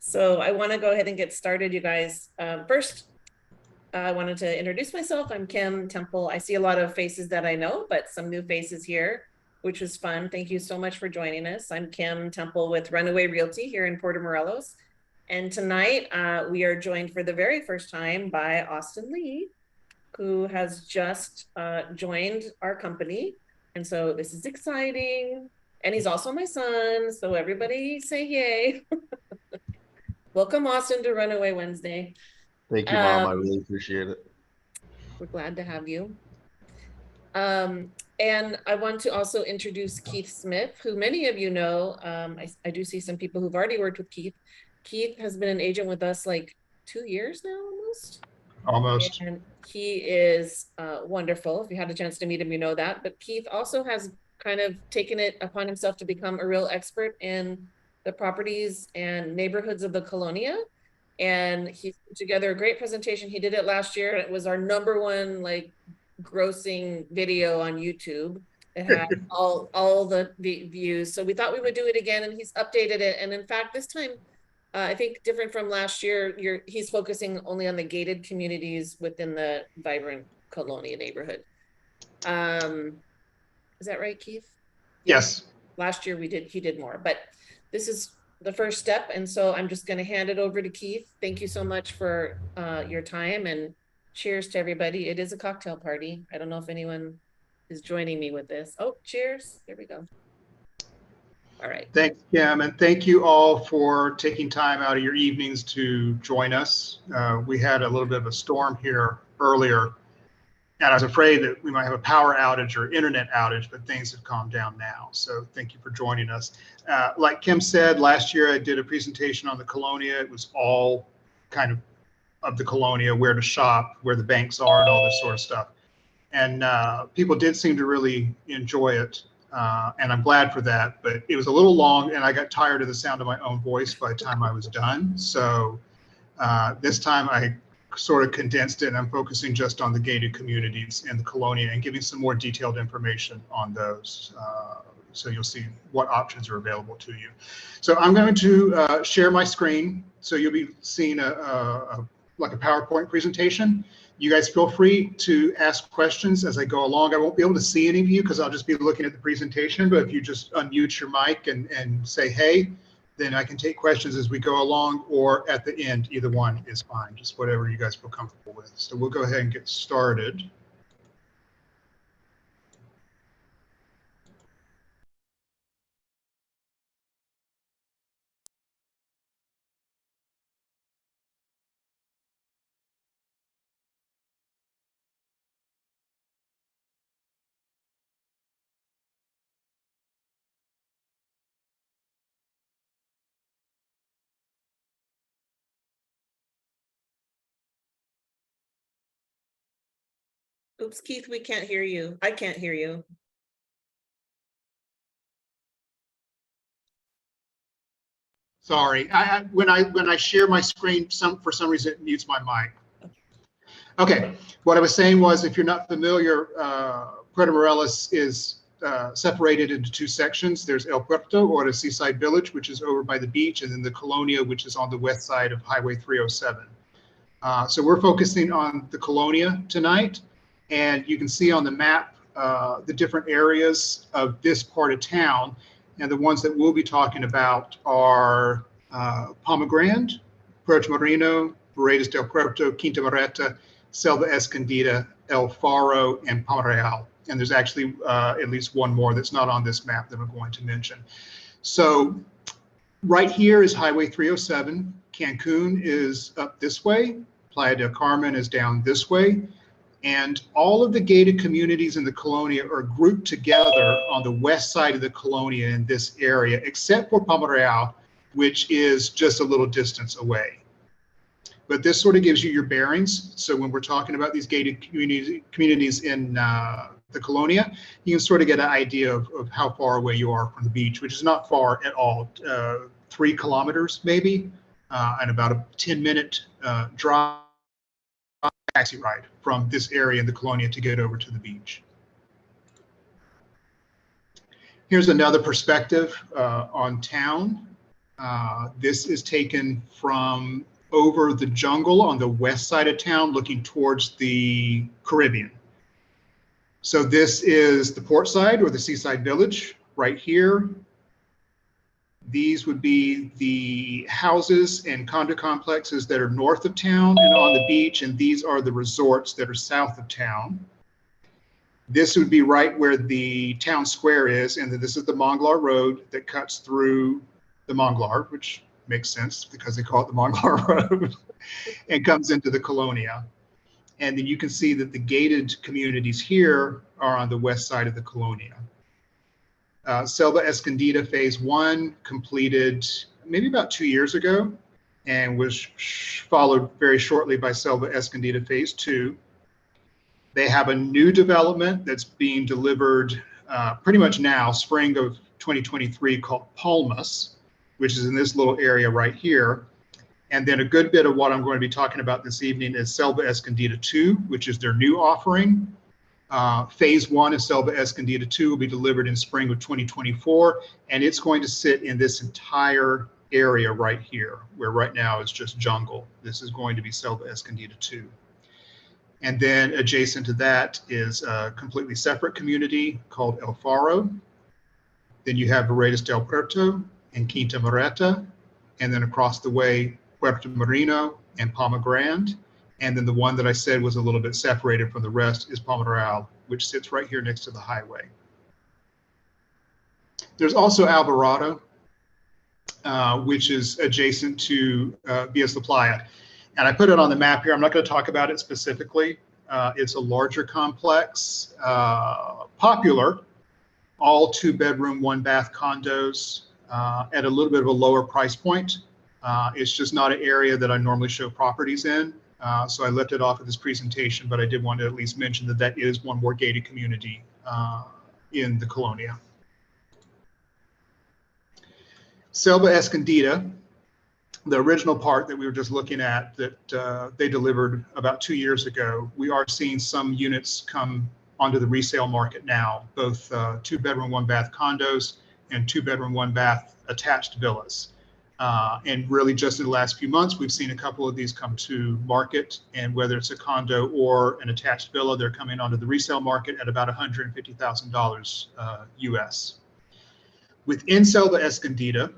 So I want to go ahead and get started, you guys. First, I wanted to introduce myself. I'm Kim Temple. I see a lot of faces that I know, but some new faces here, which was fun. Thank you so much for joining us. I'm Kim Temple with Runaway Realty here in Puerto Morelos. And tonight we are joined for the very first time by Austin Lee, who has just joined our company. And so this is exciting. And he's also my son. So everybody say yay. Welcome, Austin, to Runaway Wednesday. Thank you, Mom. I really appreciate it. We're glad to have you. And I want to also introduce Keith Smith, who many of you know. I do see some people who've already worked with Keith. Keith has been an agent with us like 2 years now, almost. Almost. And he is wonderful. If you had a chance to meet him, you know that. But Keith also has kind of taken it upon himself to become a real expert in the properties and neighborhoods of the Colonia. And he put together a great presentation. He did it last year. It was our #1 like grossing video on YouTube. It had all the views. So we thought we would do it again, and he's updated it. And in fact, this time, I think different from last year, he's focusing only on the gated communities within the vibrant Colonia neighborhood. Is that right, Keith? Yes. Last year he did more, but this is the first step. And so I'm just going to hand it over to Keith. Thank you so much for your time, and cheers to everybody. It is a cocktail party. I don't know if anyone is joining me with this. Oh, cheers. There we go. All right. Thanks, Kim, and thank you all for taking time out of your evenings to join us. We had a little bit of a storm here earlier, and I was afraid that we might have a power outage or internet outage, but things have calmed down now. So thank you for joining us. Like Kim said, last year I did a presentation on the Colonia. It was all kind of the Colonia, where to shop, where the banks are, and all this sort of stuff. And people did seem to really enjoy it. And I'm glad for that, but it was a little long and I got tired of the sound of my own voice by the time I was done. So this time I sort of condensed it, and I'm focusing just on the gated communities in the Colonia and giving some more detailed information on those. So you'll see what options are available to you. So I'm going to share my screen. So you'll be seeing like a PowerPoint presentation. You guys feel free to ask questions as I go along. I won't be able to see any of you because I'll just be looking at the presentation, but if you just unmute your mic and say, hey, then I can take questions as we go along, or at the end. Either one is fine, just whatever you guys feel comfortable with. So we'll go ahead and get started. Oops, Keith, we can't hear you. I can't hear you. Sorry, when I share my screen, for some reason it mutes my mic. Okay, what I was saying was, if you're not familiar, Puerto Morelos is separated into two sections. There's El Puerto, or the seaside village, which is over by the beach, and then the Colonia, which is on the west side of Highway 307. So we're focusing on the Colonia tonight, and you can see on the map the different areas of this part of town. And the ones that we'll be talking about are Palma Grande, Puerto Moreno, Paredes del Puerto, Quinta Moreta, Selva Escondida, El Faro, and Palma Real. And there's actually at least one more that's not on this map that I'm going to mention. So right here is Highway 307. Cancun is up this way. Playa del Carmen is down this way. And all of the gated communities in the Colonia are grouped together on the west side of the Colonia in this area, except for Palma Real, which is just a little distance away. But this sort of gives you your bearings. So when we're talking about these gated communities in the Colonia, you can sort of get an idea of how far away you are from the beach, which is not far at all, 3 kilometers maybe, and about a 10-minute drive. Taxi ride from this area in the Colonia to get over to the beach. Here's another perspective on town. This is taken from over the jungle on the west side of town, looking towards the Caribbean. So this is the port side or the seaside village right here. These would be the houses and condo complexes that are north of town and on the beach, and these are the resorts that are south of town. This would be right where the town square is, and then this is the Monglar Road that cuts through the Monglar, which makes sense because they call it the Monglar Road, and comes into the Colonia. And then you can see that the gated communities here are on the west side of the Colonia. Selva Escondida Phase 1 completed maybe about 2 years ago and was followed very shortly by Selva Escondida Phase 2. They have a new development that's being delivered pretty much now, spring of 2023, called Palmas, which is in this little area right here. And then a good bit of what I'm going to be talking about this evening is Selva Escondida 2, which is their new offering. Phase 1 of Selva Escondida 2 will be delivered in spring of 2024, and it's going to sit in this entire area right here, where right now it's just jungle. This is going to be Selva Escondida 2. And then adjacent to that is a completely separate community called El Faro. Then you have Veredas del Puerto and Quinta Moreta, and then across the way, Puerto Marino and Palma Grande. And then the one that I said was a little bit separated from the rest is Palma Real, which sits right here next to the highway. There's also Alvarado, which is adjacent to Villas La Playa. And I put it on the map here. I'm not going to talk about it specifically. It's a larger complex, popular, all 2-bedroom, 1-bath condos at a little bit of a lower price point. It's just not an area that I normally show properties in. So I left it off of this presentation, but I did want to at least mention that that is one more gated community in the Colonia. Selva Escondida, the original part that we were just looking at that they delivered about 2 years ago, we are seeing some units come onto the resale market now, both 2-bedroom, 1-bath condos and 2-bedroom, 1-bath attached villas. And really just in the last few months, we've seen a couple of these come to market, and whether it's a condo or an attached villa, they're coming onto the resale market at about $150,000 US. Within Selva Escondida,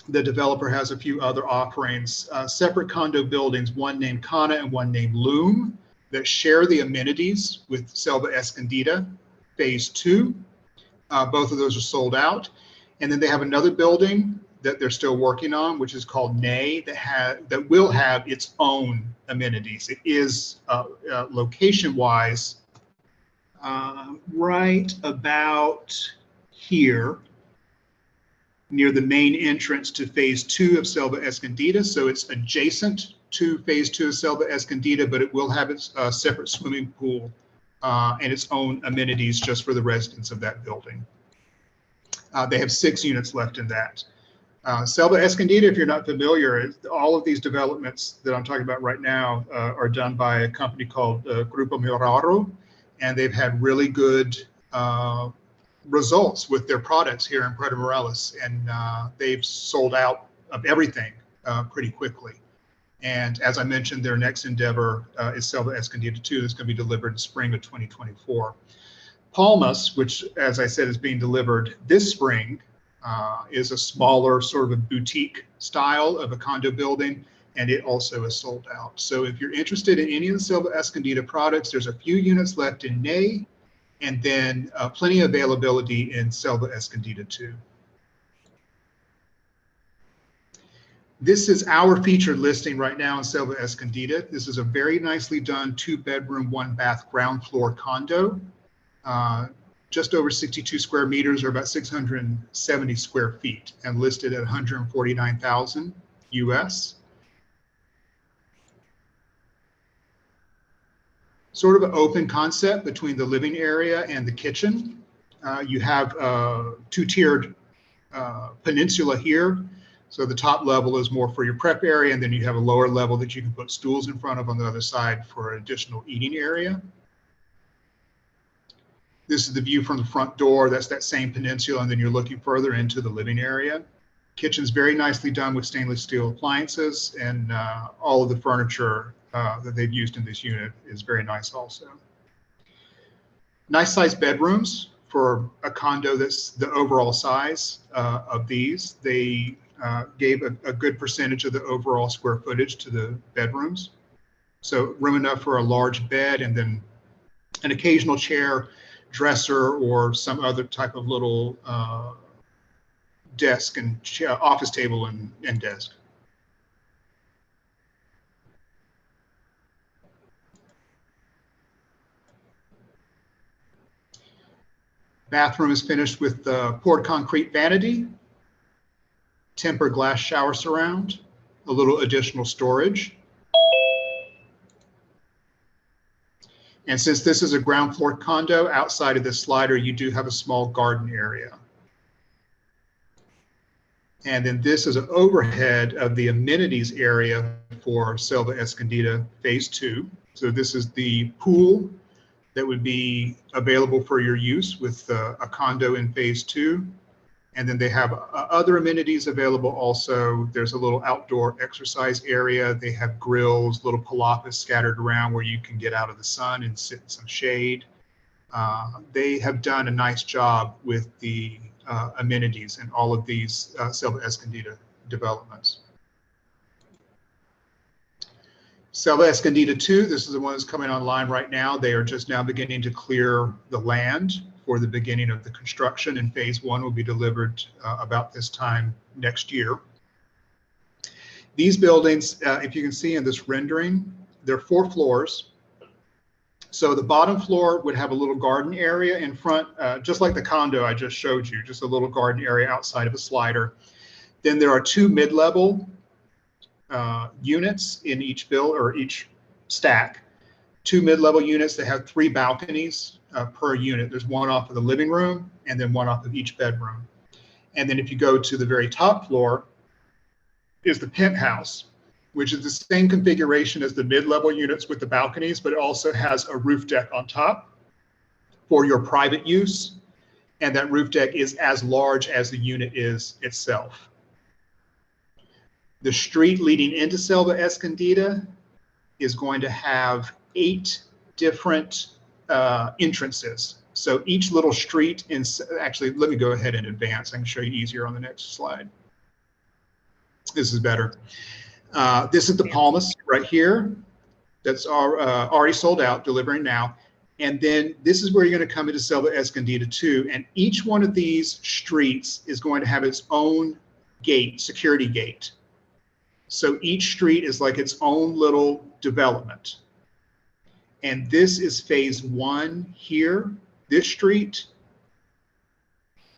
the developer has a few other offerings, separate condo buildings, one named Cana and one named Loom, that share the amenities with Selva Escondida Phase 2. Both of those are sold out. And then they have another building that they're still working on, which is called Ney, that will have its own amenities. It is location-wise right about here, near the main entrance to Phase 2 of Selva Escondida. So it's adjacent to Phase 2 of Selva Escondida, but it will have its separate swimming pool and its own amenities just for the residents of that building. They have 6 units left in that. Selva Escondida, if you're not familiar, all of these developments that I'm talking about right now are done by a company called Grupo Miraro, and they've had really good results with their products here in Puerto Morelos, and they've sold out of everything pretty quickly. And as I mentioned, their next endeavor is Selva Escondida 2, that's going to be delivered in spring of 2024. Palmas, which, as I said, is being delivered this spring, is a smaller sort of a boutique style of a condo building, and it also is sold out. So if you're interested in any of the Selva Escondida products, there's a few units left in Ney, and then plenty of availability in Selva Escondida 2. This is our featured listing right now in Selva Escondida. This is a very nicely done 2-bedroom, 1-bath ground floor condo. Just over 62 square meters, or about 670 square feet, and listed at $149,000 US. Sort of an open concept between the living area and the kitchen. You have a 2-tiered peninsula here. So the top level is more for your prep area, and then you have a lower level that you can put stools in front of on the other side for an additional eating area. This is the view from the front door. That's that same peninsula, and then you're looking further into the living area. Kitchen's very nicely done with stainless steel appliances, and all of the furniture that they've used in this unit is very nice also. Nice sized bedrooms for a condo that's the overall size of these. They gave a good percentage of the overall square footage to the bedrooms. So room enough for a large bed and then an occasional chair, dresser, or some other type of little desk and office table and desk. Bathroom is finished with poured concrete vanity, tempered glass shower surround, a little additional storage. And since this is a ground floor condo, outside of this slider, you do have a small garden area. And then this is an overhead of the amenities area for Selva Escondida Phase 2. So this is the pool that would be available for your use with a condo in Phase 2. And then they have other amenities available also. There's a little outdoor exercise area. They have grills, little palapas scattered around where you can get out of the sun and sit in some shade. They have done a nice job with the amenities in all of these Selva Escondida developments. Selva Escondida 2, this is the one that's coming online right now. They are just now beginning to clear the land for the beginning of the construction, and Phase 1 will be delivered about this time next year. These buildings, if you can see in this rendering, they're 4 floors. So the bottom floor would have a little garden area in front, just like the condo I just showed you, just a little garden area outside of a slider. Then there are 2 mid-level units in each each stack. 2 mid-level units that have 3 balconies per unit. There's one off of the living room and then one off of each bedroom. And then if you go to the very top floor is the penthouse, which is the same configuration as the mid-level units with the balconies, but it also has a roof deck on top for your private use. And that roof deck is as large as the unit is itself. The street leading into Selva Escondida is going to have 8 different entrances. So each little street actually, let me go ahead and advance. I can show you easier on the next slide. This is better. This is the Palmas right here. That's already sold out, delivering now. And then this is where you're going to come into Selva Escondida 2. And each one of these streets is going to have its own gate, security gate. So each street is like its own little development. And this is Phase 1 here, this street,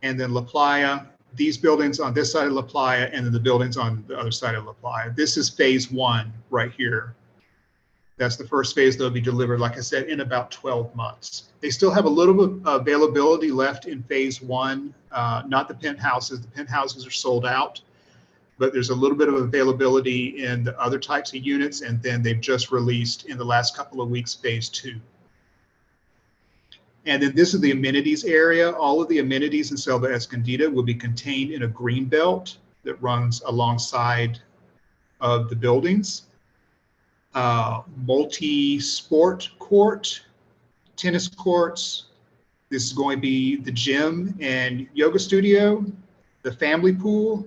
and then La Playa, these buildings on this side of La Playa, and then the buildings on the other side of La Playa. This is Phase 1 right here. That's the first phase that'll be delivered, like I said, in about 12 months. They still have a little bit of availability left in Phase 1, not the penthouses. The penthouses are sold out, but there's a little bit of availability in the other types of units, and then they've just released in the last couple of weeks Phase 2. And then this is the amenities area. All of the amenities in Selva Escondida will be contained in a green belt that runs alongside of the buildings. Multi-sport court, tennis courts. This is going to be the gym and yoga studio, the family pool,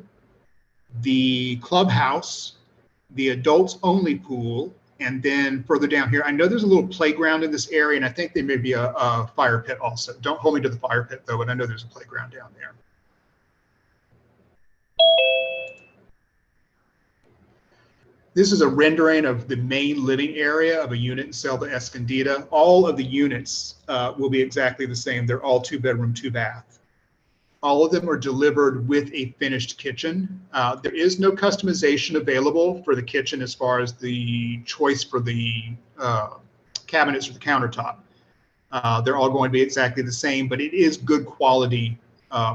the clubhouse, the adults only pool, and then further down here, I know there's a little playground in this area, and I think there may be a fire pit also. Don't hold me to the fire pit though, but I know there's a playground down there. This is a rendering of the main living area of a unit in Selva Escondida. All of the units will be exactly the same. They're all 2-bedroom, 2-bath. All of them are delivered with a finished kitchen. There is no customization available for the kitchen as far as the choice for the cabinets or the countertop. They're all going to be exactly the same, but it is good quality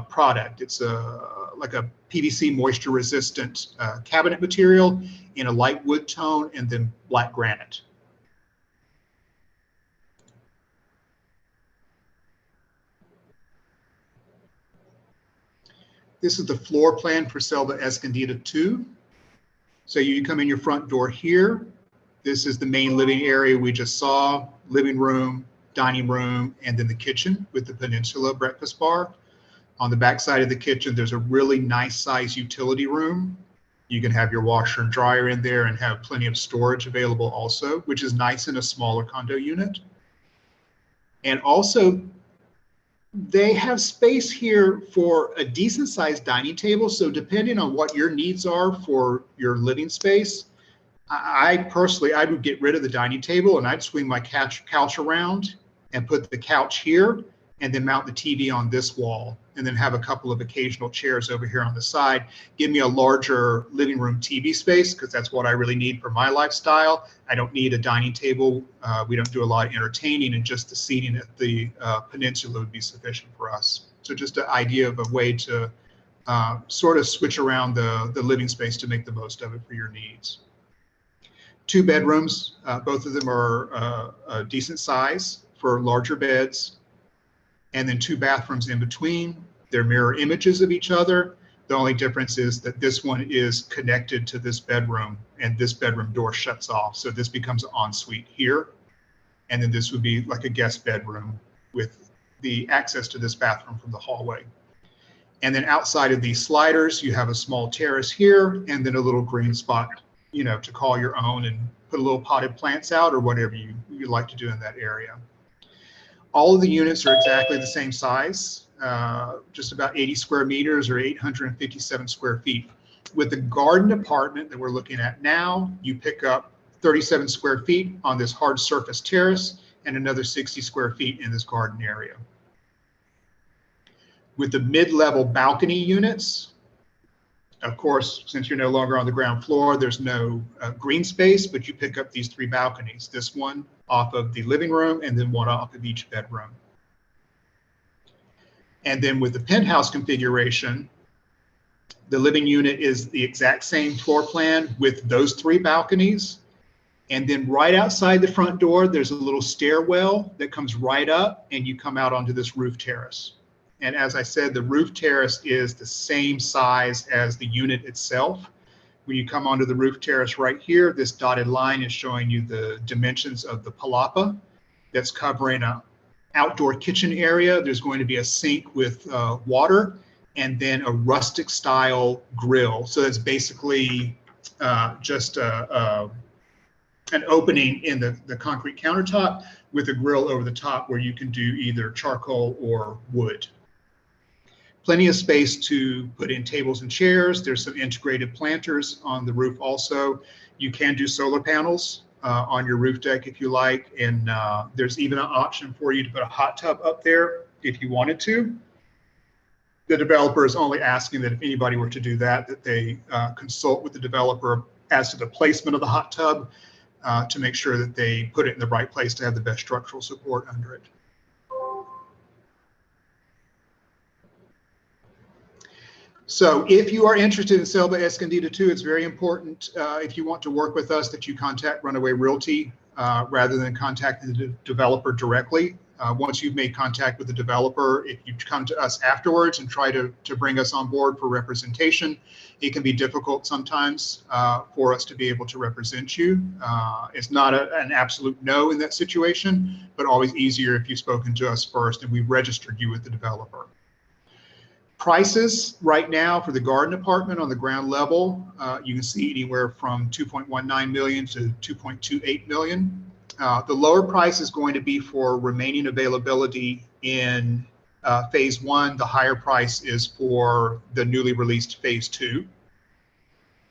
product. It's like a PVC moisture resistant cabinet material in a light wood tone and then black granite. This is the floor plan for Selva Escondida 2. So you come in your front door here. This is the main living area we just saw, living room, dining room, and then the kitchen with the Peninsula breakfast bar. On the back side of the kitchen, there's a really nice size utility room. You can have your washer and dryer in there and have plenty of storage available also, which is nice in a smaller condo unit. And also, they have space here for a decent sized dining table. So depending on what your needs are for your living space, I personally, I would get rid of the dining table and I'd swing my couch around and put the couch here and then mount the TV on this wall and then have a couple of occasional chairs over here on the side. Give me a larger living room TV space because that's what I really need for my lifestyle. I don't need a dining table. We don't do a lot of entertaining, and just the seating at the Peninsula would be sufficient for us. So just an idea of a way to sort of switch around the living space to make the most of it for your needs. 2 bedrooms, both of them are a decent size for larger beds, and then 2 bathrooms in between. They're mirror images of each other. The only difference is that this one is connected to this bedroom and this bedroom door shuts off. So this becomes an ensuite here. And then this would be like a guest bedroom with the access to this bathroom from the hallway. And then outside of these sliders, you have a small terrace here and then a little green spot, you know, to call your own and put a little potted plants out or whatever you like to do in that area. All of the units are exactly the same size, just about 80 square meters or 857 square feet. With the garden apartment that we're looking at now, you pick up 37 square feet on this hard surface terrace and another 60 square feet in this garden area. With the mid-level balcony units, of course, since you're no longer on the ground floor, there's no green space, but you pick up these 3 balconies. This one off of the living room and then one off of each bedroom. And then with the penthouse configuration, the living unit is the exact same floor plan with those 3 balconies. And then right outside the front door, there's a little stairwell that comes right up and you come out onto this roof terrace. And as I said, the roof terrace is the same size as the unit itself. When you come onto the roof terrace right here, this dotted line is showing you the dimensions of the palapa that's covering an outdoor kitchen area. There's going to be a sink with water and then a rustic style grill. So that's basically just an opening in the concrete countertop with a grill over the top where you can do either charcoal or wood. Plenty of space to put in tables and chairs. There's some integrated planters on the roof also. You can do solar panels on your roof deck if you like. And there's even an option for you to put a hot tub up there if you wanted to. The developer is only asking that if anybody were to do that, that they consult with the developer as to the placement of the hot tub to make sure that they put it in the right place to have the best structural support under it. So if you are interested in Selva Escondida 2, it's very important if you want to work with us that you contact Runaway Realty rather than contacting the developer directly. Once you've made contact with the developer, if you come to us afterwards and try to bring us on board for representation, it can be difficult sometimes for us to be able to represent you. It's not an absolute no in that situation, but always easier if you've spoken to us first and we've registered you with the developer. Prices right now for the garden apartment on the ground level, you can see anywhere from 2.19 million to 2.28 million. The lower price is going to be for remaining availability in phase 1. The higher price is for the newly released phase 2.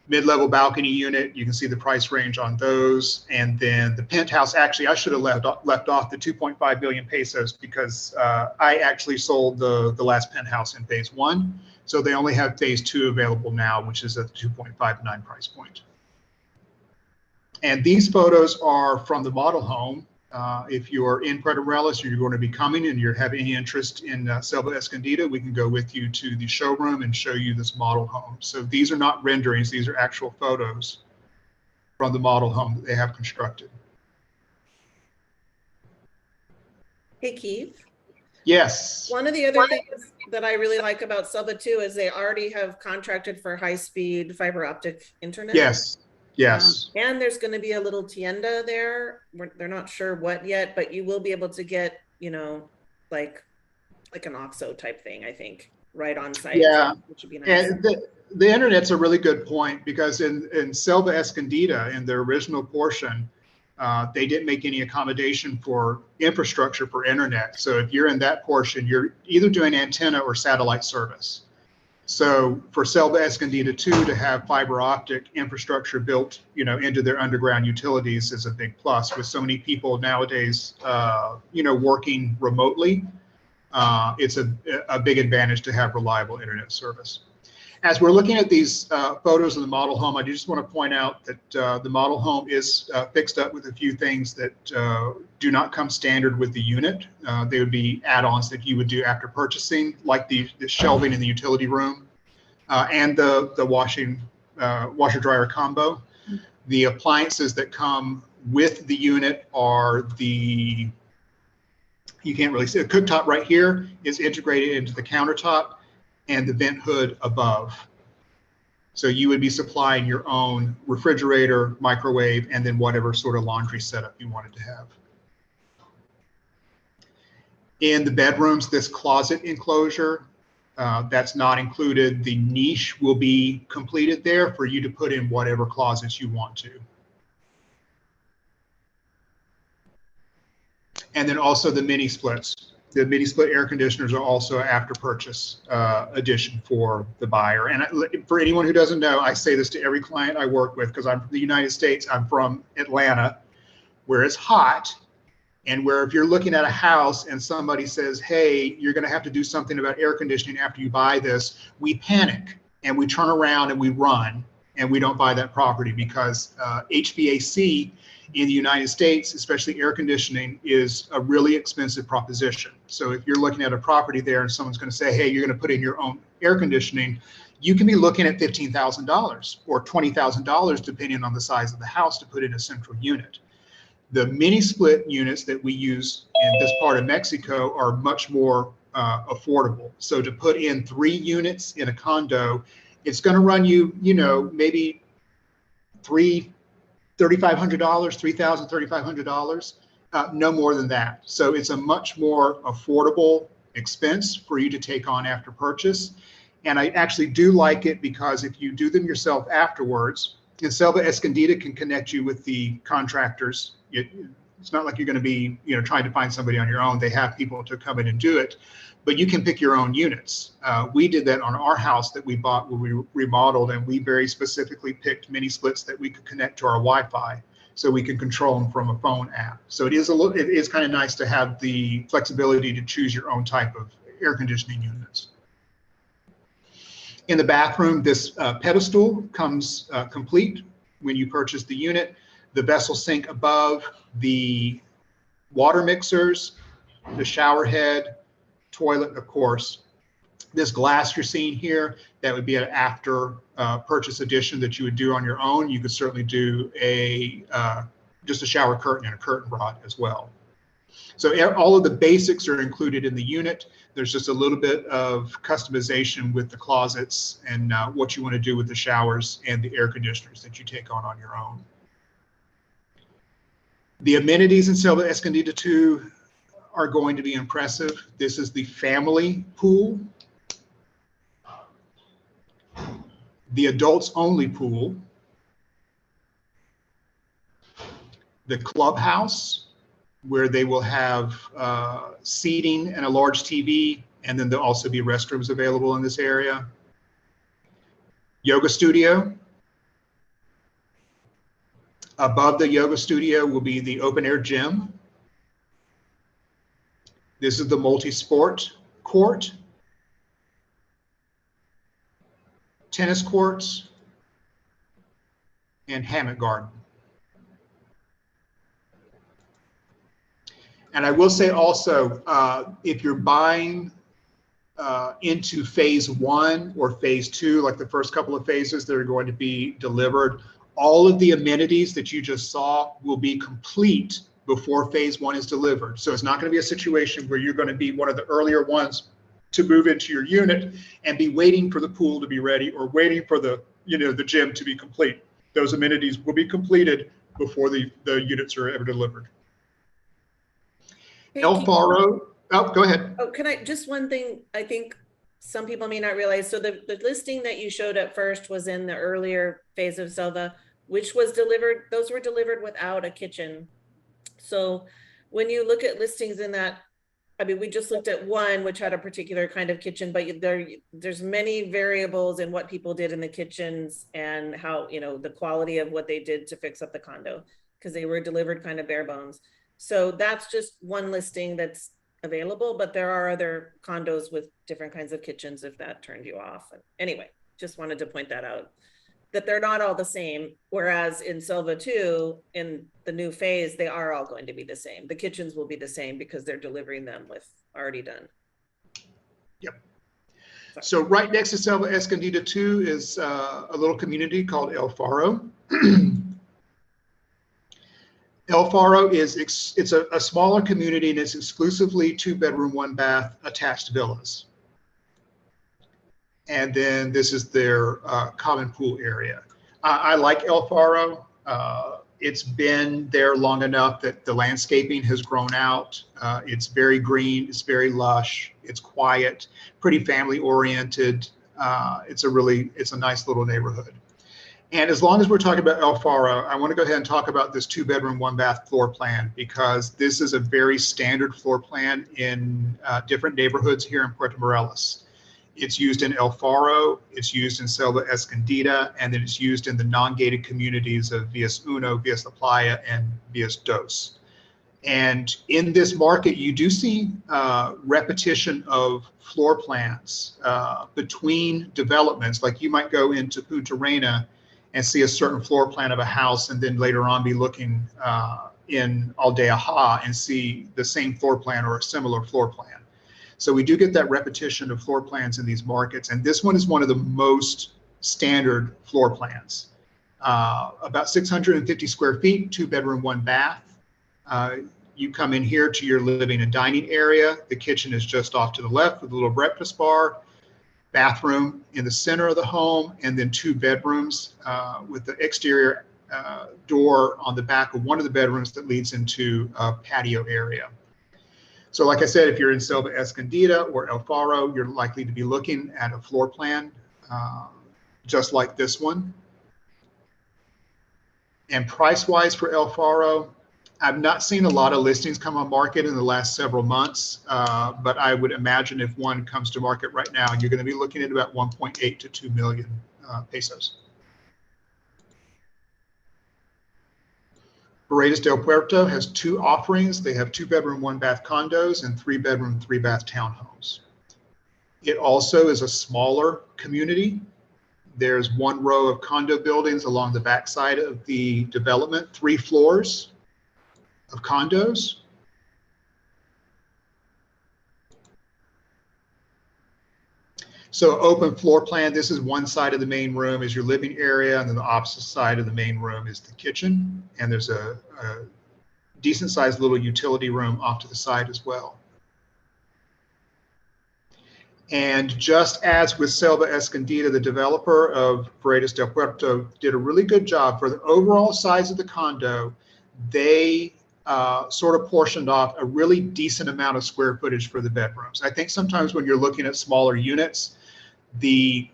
Mid-level balcony unit, you can see the price range on those. And then the penthouse, actually, I should have left off the 2.5 billion pesos because I actually sold the last penthouse in phase 1. So they only have phase 2 available now, which is at the 2.59 price point. And these photos are from the model home. If you're in Puerto Morelos or you're going to be coming and you have any interest in Selva Escondida, we can go with you to the showroom and show you this model home. So these are not renderings, these are actual photos from the model home that they have constructed. Hey, Keith. Yes, One of the other things that I really like about Selva too is they already have contracted for high-speed fiber optic internet. yes, yes. And there's going to be a little tienda there. They're not sure what yet, but you will be able to get, you know, like an OXXO type thing, I think, right on site, Yeah, which would be nice. and the internet's a really good point because in Selva Escondida, in their original portion, they didn't make any accommodation for infrastructure for internet. So if you're in that portion, you're either doing antenna or satellite service. So for Selva Escondida 2 to have fiber optic infrastructure built, you know, into their underground utilities is a big plus. With so many people nowadays, you know, working remotely, it's a big advantage to have reliable internet service. As we're looking at these photos of the model home, I just want to point out that the model home is fixed up with a few things that do not come standard with the unit. They would be add-ons that you would do after purchasing, like the shelving in the utility room and the washer-dryer combo. The appliances that come with the unit are the, you can't really see, the cooktop right here is integrated into the countertop and the vent hood above. So you would be supplying your own refrigerator, microwave, and then whatever sort of laundry setup you wanted to have. In the bedrooms, this closet enclosure, that's not included. The niche will be completed there for you to put in whatever closets you want to. And then also the mini splits. The mini split air conditioners are also after purchase addition for the buyer. And for anyone who doesn't know, I say this to every client I work with because I'm from the United States. I'm from Atlanta, where it's hot, and where if you're looking at a house and somebody says, hey, you're going to have to do something about air conditioning after you buy this, we panic and we turn around and we run and we don't buy that property because HVAC in the United States, especially air conditioning, is a really expensive proposition. So if you're looking at a property there and someone's going to say, hey, you're going to put in your own air conditioning, you can be looking at $15,000 or $20,000 depending on the size of the house to put in a central unit. The mini split units that we use in this part of Mexico are much more affordable. So to put in 3 units in a condo, it's going to run you, you know, maybe $3,500, $3,500, no more than that. So it's a much more affordable expense for you to take on after purchase. And I actually do like it because if you do them yourself afterwards, and Selva Escondida can connect you with the contractors. It's not like you're going to be, you know, trying to find somebody on your own. They have people to come in and do it, but you can pick your own units. We did that on our house that we bought when we remodeled, and we very specifically picked mini splits that we could connect to our Wi-Fi, so we can control them from a phone app. So it is kind of nice to have the flexibility to choose your own type of air conditioning units. In the bathroom, this pedestal comes complete when you purchase the unit. The vessel sink above, the water mixers, the shower head, toilet, of course. This glass you're seeing here, that would be an after purchase addition that you would do on your own. You could certainly do just a shower curtain and a curtain rod as well. So all of the basics are included in the unit. There's just a little bit of customization with the closets and what you want to do with the showers and the air conditioners that you take on your own. The amenities in Selva Escondida 2 are going to be impressive. This is the family pool, the adults only pool, the clubhouse, where they will have seating and a large TV, and then there'll also be restrooms available in this area. Yoga studio. Above the yoga studio will be the open air gym. This is the multi-sport court, tennis courts, and hammock garden. And I will say also, if you're buying into phase 1 or phase 2, like the first couple of phases that are going to be delivered, all of the amenities that you just saw will be complete before phase one is delivered. So it's not going to be a situation where you're going to be one of the earlier ones to move into your unit and be waiting for the pool to be ready or waiting for the, the gym to be complete. Those amenities will be completed before the units are ever delivered. Hey, El Faro, oh, go ahead. Oh, can I, just one thing, I think some people may not realize, so the listing that you showed at first was in the earlier phase of Zelda, which was delivered, those were delivered without a kitchen. So when you look at listings in that, I mean, we just looked at one which had a particular kind of kitchen, but there's many variables in what people did in the kitchens and how, the quality of what they did to fix up the condo, because they were delivered kind of bare bones. So that's just one listing that's available, but there are other condos with different kinds of kitchens if that turned you off. Anyway, just wanted to point that out, that they're not all the same. Whereas in Silva 2, in the new phase, they are all going to be the same. The kitchens will be the same because they're delivering them with already done. Yep. Sorry. So right next to Selva Escondida 2 is a little community called El Faro. El Faro it's a smaller community, and it's exclusively 2-bedroom, 1-bath attached villas. And then this is their common pool area. I like El Faro. It's been there long enough that the landscaping has grown out. It's very green, it's very lush, it's quiet, pretty family oriented. It's a nice little neighborhood. And as long as we're talking about El Faro, I want to go ahead and talk about this 2-bedroom, 1-bath floor plan, because this is a very standard floor plan in different neighborhoods here in Puerto Morelos. It's used in El Faro, it's used in Selva Escondida, and then it's used in the non-gated communities of Villas Uno, Villas La Playa, and Villas Dos. And in this market, you do see repetition of floor plans between developments. Like you might go into Punta Rena and see a certain floor plan of a house, and then later on be looking in Aldeaja and see the same floor plan or a similar floor plan. So we do get that repetition of floor plans in these markets. And this one is one of the most standard floor plans. About 650 square feet, 2-bedroom, 1-bath. You come in here to your living and dining area. The kitchen is just off to the left with a little breakfast bar, bathroom in the center of the home, and then 2 bedrooms with the exterior door on the back of one of the bedrooms that leads into a patio area. So like I said, if you're in Selva Escondida or El Faro, you're likely to be looking at a floor plan just like this one. And price-wise for El Faro, I've not seen a lot of listings come on market in the last several months, but I would imagine if one comes to market right now, you're going to be looking at about 1.8 to 2 million pesos. Paredes del Puerto has 2 offerings. They have 2-bedroom, 1-bath condos and 3-bedroom, 3-bath townhomes. It also is a smaller community. There's 1 row of condo buildings along the backside of the development, 3 floors of condos. So open floor plan, this is one side of the main room is your living area, and then the opposite side of the main room is the kitchen. And there's a decent sized little utility room off to the side as well. And just as with Selva Escondida, the developer of Paredes del Puerto did a really good job for the overall size of the condo. They sort of portioned off a really decent amount of square footage for the bedrooms. I think sometimes when you're looking at smaller units, the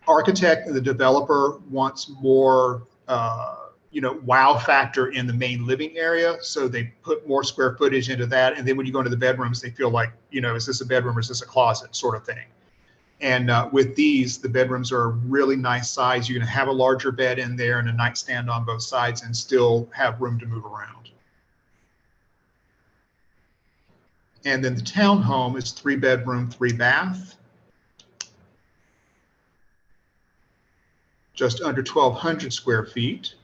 architect and the developer wants more, wow factor in the main living area. So they put more square footage into that. And then when you go into the bedrooms, they feel like, is this a bedroom or is this a closet sort of thing? And with these, the bedrooms are a really nice size. You're going to have a larger bed in there and a nightstand on both sides and still have room to move around. And then the townhome is 3-bedroom, 3-bath. Just under 1,200 square feet.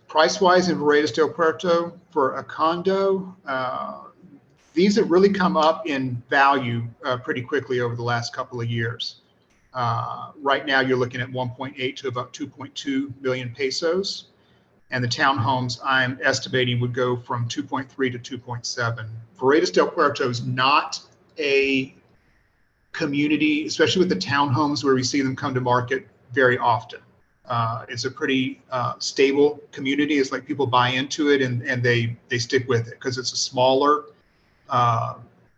Price-wise in Paredes del Puerto for a condo, these have really come up in value pretty quickly over the last couple of years. Right now, you're looking at 1.8 to about 2.2 million pesos. And the townhomes I'm estimating would go from 2.3 to 2.7. Veredas del Puerto is not a community, especially with the townhomes where we see them come to market very often. It's a pretty stable community. It's like people buy into it and they stick with it because it's a smaller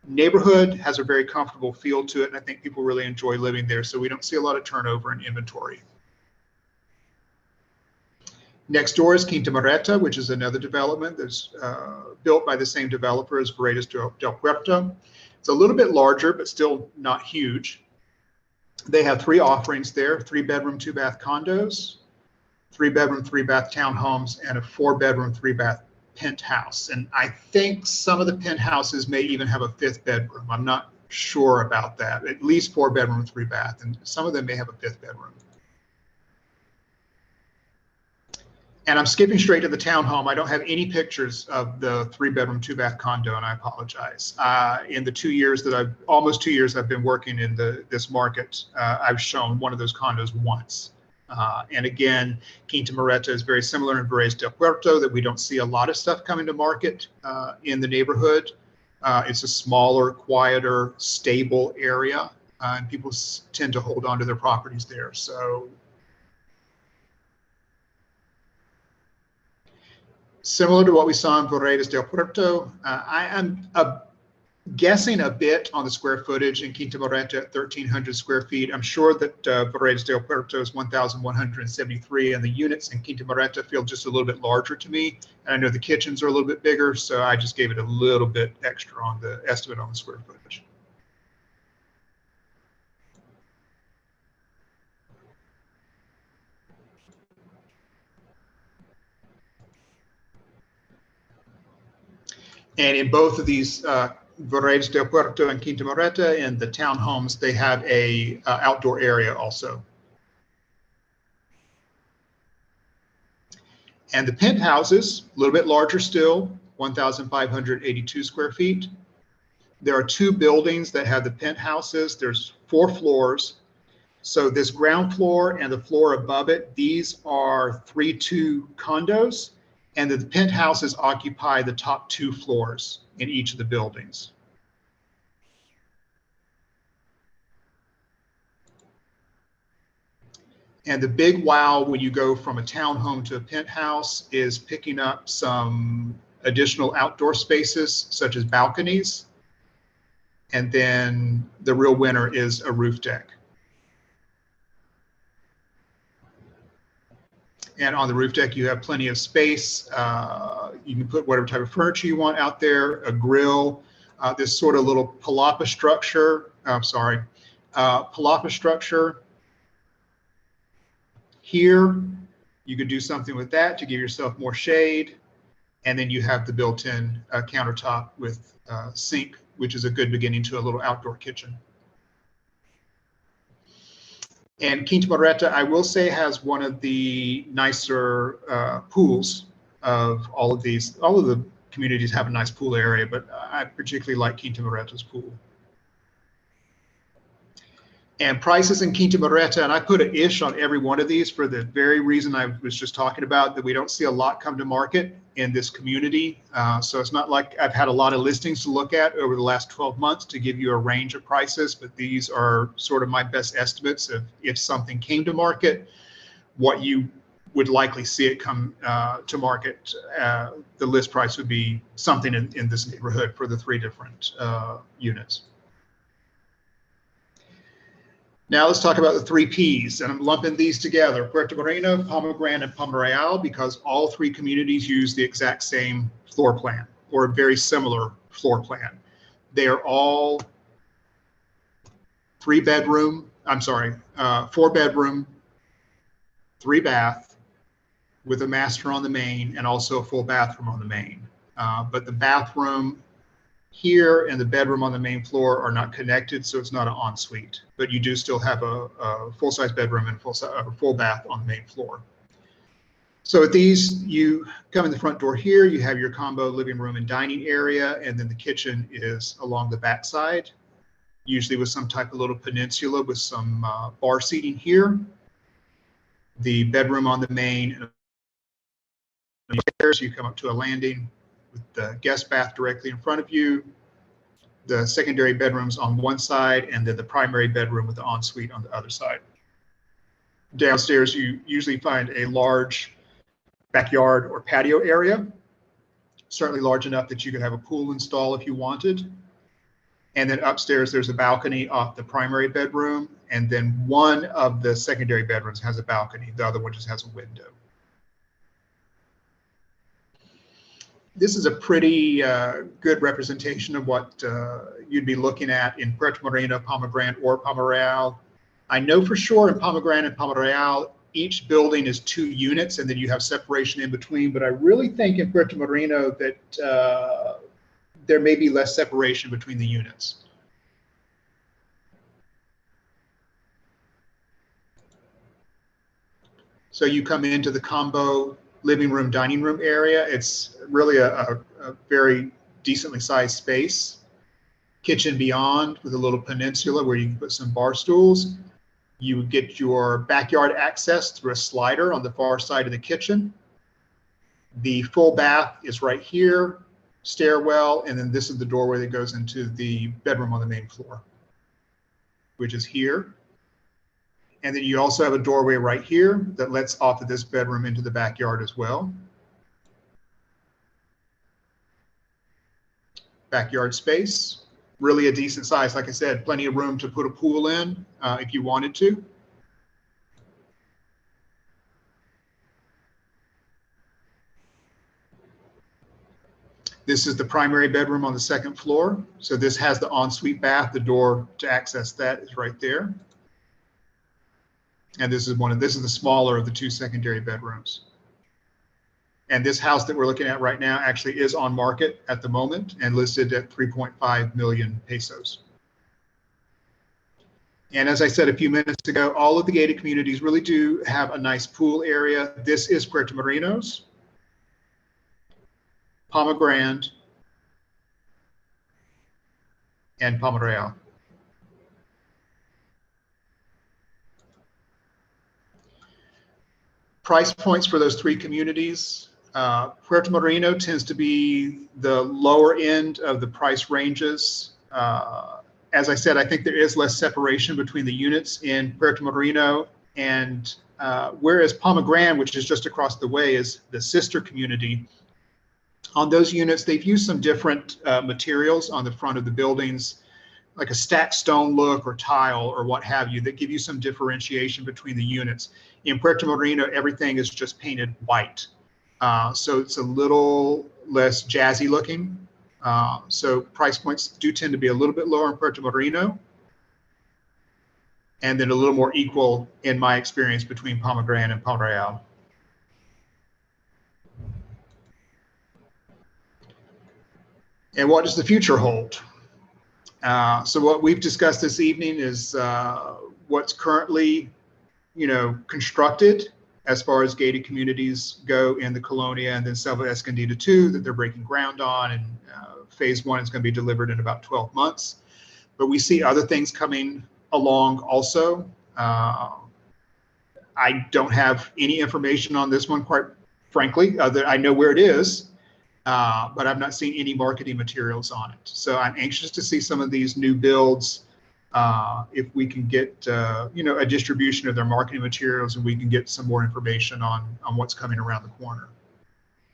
neighborhood, has a very comfortable feel to it, and I think people really enjoy living there. So we don't see a lot of turnover in inventory. Next door is Quinta Moreta, which is another development that's built by the same developer as Veredas del Puerto. It's a little bit larger, but still not huge. They have 3 offerings there: 3-bedroom, 2-bath condos, 3-bedroom, 3-bath townhomes, and a 4-bedroom, 3-bath penthouse. And I think some of the penthouses may even have a 5th bedroom. I'm not sure about that. At least 4-bedroom, 3-bath, and some of them may have a 5th bedroom. And I'm skipping straight to the townhome. I don't have any pictures of the 3-bedroom, 2-bath condo, and I apologize. In the almost 2 years I've been working in this market, I've shown one of those condos once. And again, Quinta Moreta is very similar in Veredas del Puerto, that we don't see a lot of stuff coming to market in the neighborhood. It's a smaller, quieter, stable area, and people tend to hold on to their properties there. So similar to what we saw in Veredas del Puerto, I am guessing a bit on the square footage in Quinta Moreta at 1,300 square feet. I'm sure that Veredas del Puerto is 1,173, and the units in Quinta Moreta feel just a little bit larger to me. And I know the kitchens are a little bit bigger, so I just gave it a little bit extra on the estimate on the square footage. And in both of these, Veredas del Puerto and Quinta Moreta, and the townhomes, they have a outdoor area also. And the penthouses, a little bit larger still, 1,582 square feet. There are 2 buildings that have the penthouses. There's 4 floors. So this ground floor and the floor above it, these are 3-2 condos. And the penthouses occupy the top 2 floors in each of the buildings. And the big wow when you go from a townhome to a penthouse is picking up some additional outdoor spaces, such as balconies. And then the real winner is a roof deck. And on the roof deck, you have plenty of space. You can put whatever type of furniture you want out there, a grill, this sort of little palapa structure. Palapa structure. Here, you could do something with that to give yourself more shade. And then you have the built-in countertop with sink, which is a good beginning to a little outdoor kitchen. And Quinta Moreta, I will say, has one of the nicer pools of all of these. All of the communities have a nice pool area, but I particularly like Quinta Moreta's pool. And prices in Quinta Moreta, and I put an ish on every one of these for the very reason I was just talking about, that we don't see a lot come to market in this community. So it's not like I've had a lot of listings to look at over the last 12 months to give you a range of prices, but these are sort of my best estimates of if something came to market, what you would likely see it come to market. The list price would be something in this neighborhood for the 3 different units. Now let's talk about the 3 Ps, and I'm lumping these together: Puerto Moreno, Palma Grande, and Palma Real, because all 3 communities use the exact same floor plan, or a very similar floor plan. They are all 4-bedroom, 3-bath, with a master on the main and also a full bathroom on the main. But the bathroom here and the bedroom on the main floor are not connected, so it's not an ensuite, but you do still have a full-size bedroom and full bath on the main floor. So at these, you come in the front door here, you have your combo living room and dining area, and then the kitchen is along the back side. usually with some type of little peninsula with some bar seating here. The bedroom on the main, so you come up to a landing with the guest bath directly in front of you, the secondary bedrooms on one side, and then the primary bedroom with the ensuite on the other side. Downstairs, you usually find a large backyard or patio area, certainly large enough that you could have a pool install if you wanted. And then upstairs, there's a balcony off the primary bedroom, and then one of the secondary bedrooms has a balcony. The other one just has a window. This is a pretty good representation of what you'd be looking at in Puerto Moreno, Palma Grande, or Palma Real. I know for sure in Palma Grande and Palma Real, each building is 2 units, and then you have separation in between. But I really think in Puerto Moreno that there may be less separation between the units. So you come into the combo living room, dining room area. It's really a very decently sized space. Kitchen beyond with a little peninsula where you can put some bar stools. You get your backyard access through a slider on the far side of the kitchen. The full bath is right here, stairwell, and then this is the doorway that goes into the bedroom on the main floor, which is here. And then you also have a doorway right here that lets off of this bedroom into the backyard as well. Backyard space, really a decent size. Like I said, plenty of room to put a pool in if you wanted to. This is the primary bedroom on the second floor. So this has the ensuite bath. The door to access that is right there. And this is the smaller of the 2 secondary bedrooms. And this house that we're looking at right now actually is on market at the moment and listed at 3.5 million pesos. And as I said a few minutes ago, all of the gated communities really do have a nice pool area. This is Puerto Morelos, Palma Grande, and Palma Real. Price points for those 3 communities. Puerto Moreno tends to be the lower end of the price ranges. As I said, I think there is less separation between the units in Puerto Moreno, and whereas Palma Grande, which is just across the way, is the sister community. On those units, they've used some different materials on the front of the buildings, like a stacked stone look or tile or what have you, that give you some differentiation between the units. In Puerto Moreno, everything is just painted white. So it's a little less jazzy looking. So price points do tend to be a little bit lower in Puerto Moreno, and then a little more equal, in my experience, between Palma Grande and Palma Real. And what does the future hold? So what we've discussed this evening is what's currently, constructed as far as gated communities go in the Colonia, and then Selva Escondida 2 that they're breaking ground on, and phase 1 is going to be delivered in about 12 months. But we see other things coming along also. I don't have any information on this one, quite frankly. I know where it is, but I've not seen any marketing materials on it. So I'm anxious to see some of these new builds. If we can get, a distribution of their marketing materials, and we can get some more information on what's coming around the corner.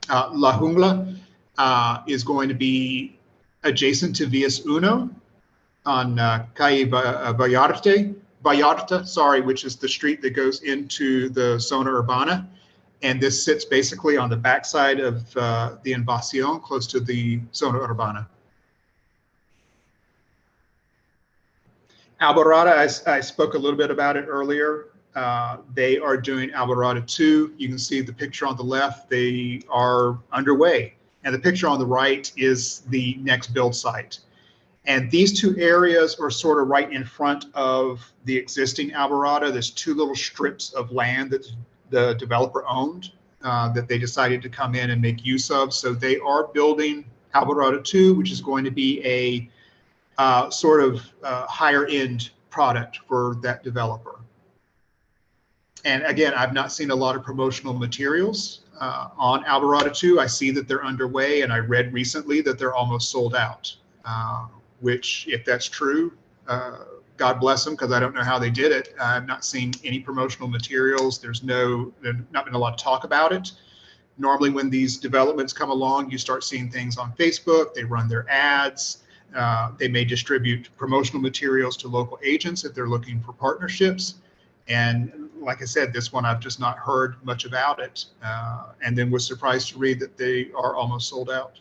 La Jungla is going to be adjacent to Vias Uno on Calle Vallarta, which is the street that goes into the Zona Urbana. And this sits basically on the backside of the Invasion, close to the Zona Urbana. Alborada, I spoke a little bit about it earlier. They are doing Alborada 2. You can see the picture on the left. They are underway. And the picture on the right is the next build site. And these 2 areas are sort of right in front of the existing Alborada. There's 2 little strips of land that the developer owned that they decided to come in and make use of. So they are building Alborada 2, which is going to be a sort of higher end product for that developer. And again, I've not seen a lot of promotional materials on Alvarado 2. I see that they're underway, and I read recently that they're almost sold out, which if that's true, God bless them, because I don't know how they did it. I've not seen any promotional materials. There's not been a lot of talk about it. Normally when these developments come along, you start seeing things on Facebook, they run their ads, they may distribute promotional materials to local agents if they're looking for partnerships. And like I said, this one, I've just not heard much about it. And then was surprised to read that they are almost sold out.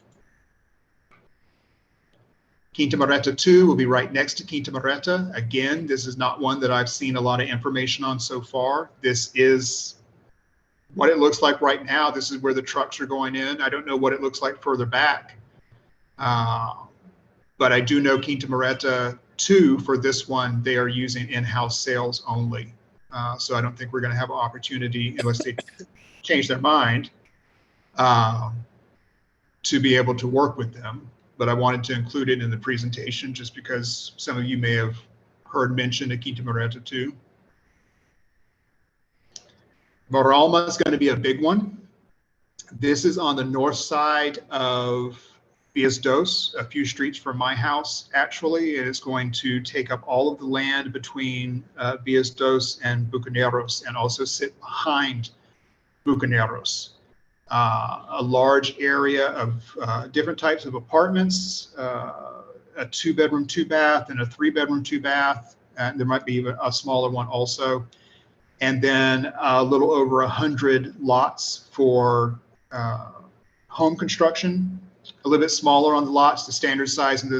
Quinta Moreta 2 will be right next to Quinta Moreta. Again, this is not one that I've seen a lot of information on so far. This is what it looks like right now. This is where the trucks are going in. I don't know what it looks like further back. But I do know Quinta Moreta 2, for this one, they are using in-house sales only. So I don't think we're going to have an opportunity, unless they change their mind, to be able to work with them. But I wanted to include it in the presentation just because some of you may have heard mention of Quinta Moreta 2. Moralma is going to be a big one. This is on the north side of Villas Dos, a few streets from my house, actually. It is going to take up all of the land between Villas Dos and Bucaneros, and also sit behind Bucaneros. A large area of different types of apartments, a 2-bedroom, 2-bath, and a 3-bedroom, 2-bath. And there might be even a smaller one also. And then a little over 100 lots for home construction. A little bit smaller on the lots. The standard size in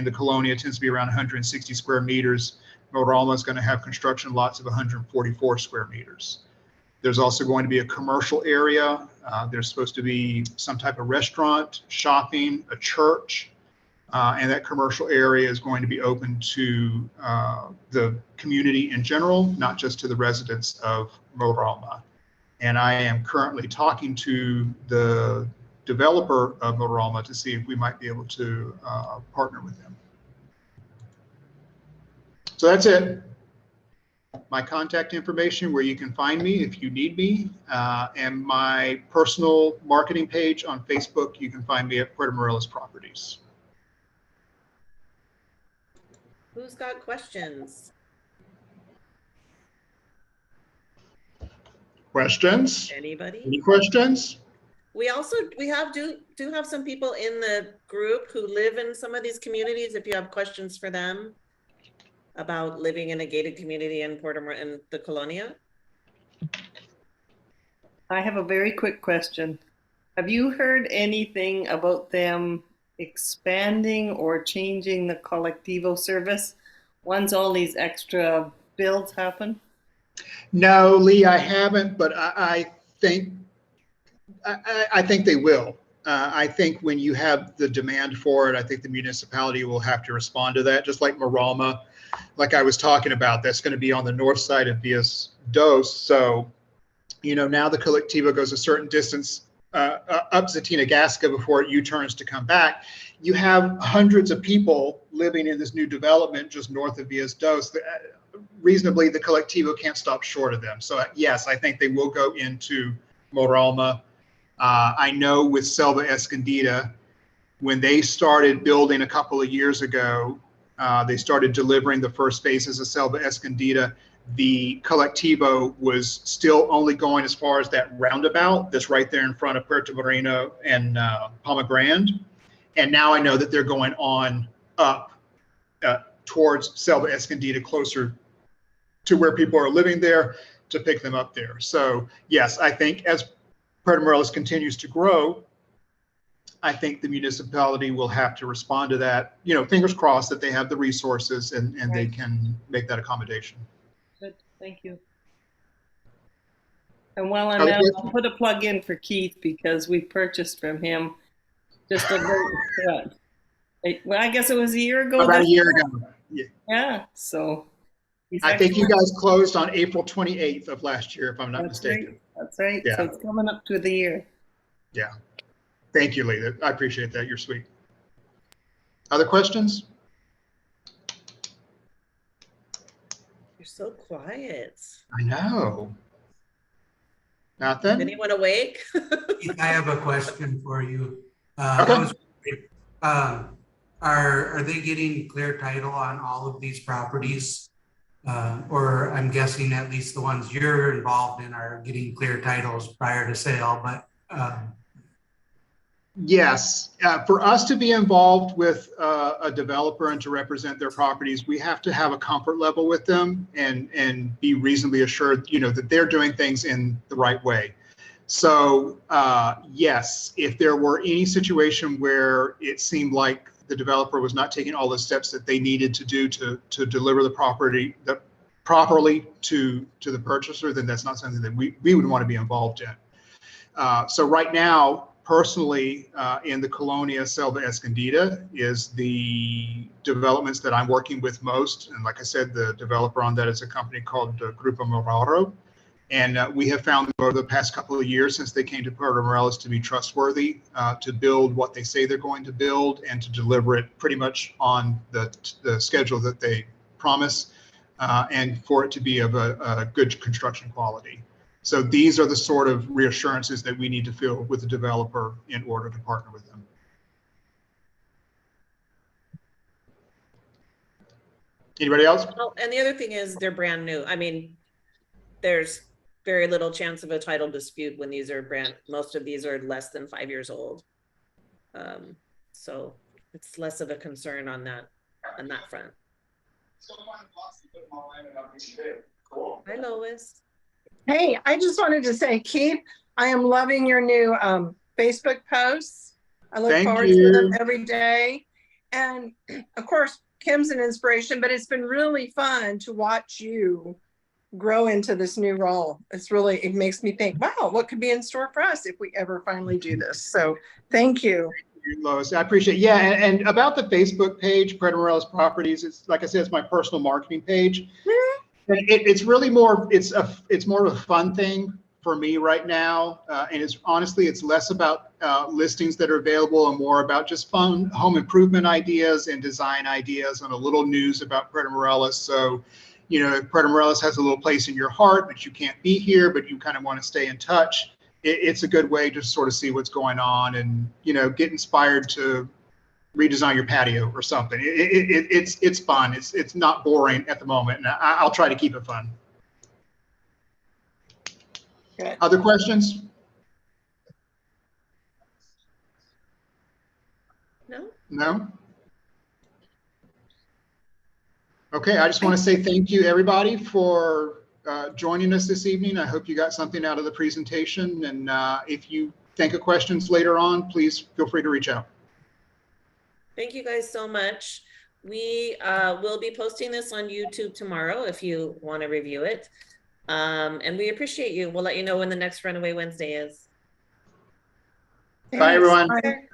the Colonia tends to be around 160 square meters. Moralma is going to have construction lots of 144 square meters. There's also going to be a commercial area. There's supposed to be some type of restaurant, shopping, a church, and that commercial area is going to be open to the community in general, not just to the residents of Moralma. And I am currently talking to the developer of Moralma to see if we might be able to partner with them. So that's it. My contact information, where you can find me if you need me, and my personal marketing page on Facebook. You can find me at Puerto Morelos Properties. Who's got questions? Questions? Anybody? Any questions? We also do have some people in the group who live in some of these communities. If you have questions for them about living in a gated community in in the Colonia. I have a very quick question. Have you heard anything about them expanding or changing the colectivo service once all these extra builds happen? No, Lee, I haven't, but I think they will. I think when you have the demand for it, I think the municipality will have to respond to that, just like Moralma, like I was talking about. That's going to be on the north side of Villas Dos. So, you know, now the colectivo goes a certain distance up Zatinagasca before it U-turns to come back. You have hundreds of people living in this new development just north of Villas Dos. Reasonably, the colectivo can't stop short of them. So yes, I think they will go into Moralma. I know with Selva Escondida, when they started building a couple of years ago, they started delivering the first phases of Selva Escondida. The colectivo was still only going as far as that roundabout that's right there in front of Puerto Morelos and Palma Grande. And now I know that they're going on up towards Selva Escondida, closer to where people are living there, to pick them up there. So yes, I think as Puerto Morelos continues to grow, I think the municipality will have to respond to that. You know, fingers crossed that they have the resources and Right. They can make that accommodation. Good, thank you. And while I'm Other out, questions? I'll put a plug in for Keith because we purchased from him just a little, well, I guess it was a year ago. About a year ago. Yeah. Yeah, so. I think you guys closed on April 28th of last year, if I'm not mistaken. Right. That's right. Yeah. So it's coming up to the year. Yeah. Thank you, Lee. I appreciate that. You're sweet. Other questions? so quiet. I know. Is Nothing? anyone awake? Keith, I have a question for you. Okay. I was wondering, are they getting clear title on all of these properties? Or I'm guessing at least the ones you're involved in are getting clear titles prior to sale, but Yes, for us to be involved with a developer and to represent their properties, we have to have a comfort level with them and be reasonably assured, that they're doing things in the right way. So yes, if there were any situation where it seemed like the developer was not taking all the steps that they needed to do to deliver the property properly to the purchaser, then that's not something that we would want to be involved in. So right now, personally, in the Colonia Selva Escondida is the developments that I'm working with most. And like I said, the developer on that is a company called Puerto Morelos. And we have found them over the past couple of years since they came to Puerto Morelos to be trustworthy, to build what they say they're going to build and to deliver it pretty much on the schedule that they promise, and for it to be of a good construction quality. So these are the sort of reassurances that we need to feel with the developer in order to partner with them. Anybody else? Well, and the other thing is they're brand new. I mean, there's very little chance of a title dispute when these are most of these are less than 5 years old. So it's less of a concern on that front. Hi, Lois. Hey, I just wanted to say, Keith, I am loving your new Facebook posts. I look Thank forward you. to them every day. And of course, Kim's an inspiration, but it's been really fun to watch you grow into this new role. It makes me think, wow, what could be in store for us if we ever finally do this? So thank you. Thank you, Lois. I appreciate it. Yeah, and about the Facebook page, Puerto Morelos Properties, it's like I said, it's my personal marketing page. And it's really more, it's more of a fun thing for me right now. And it's less about listings that are available and more about just fun home improvement ideas and design ideas and a little news about Puerto Morelos. So, Puerto Morelos has a little place in your heart, but you can't be here, but you kind of want to stay in touch. It's a good way to sort of see what's going on and, get inspired to redesign your patio or something. It's fun. It's not boring at the moment, and I'll try to keep it fun. Good. Other questions? No? No? Okay, I just want to say thank you, everybody, for joining us this evening. I hope you got something out of the presentation, and if you think of questions later on, please feel free to reach out. Thank you guys so much. We will be posting this on YouTube tomorrow if you want to review it. And we appreciate you. We'll let you know when the next Runaway Wednesday is. Bye, everyone. Bye.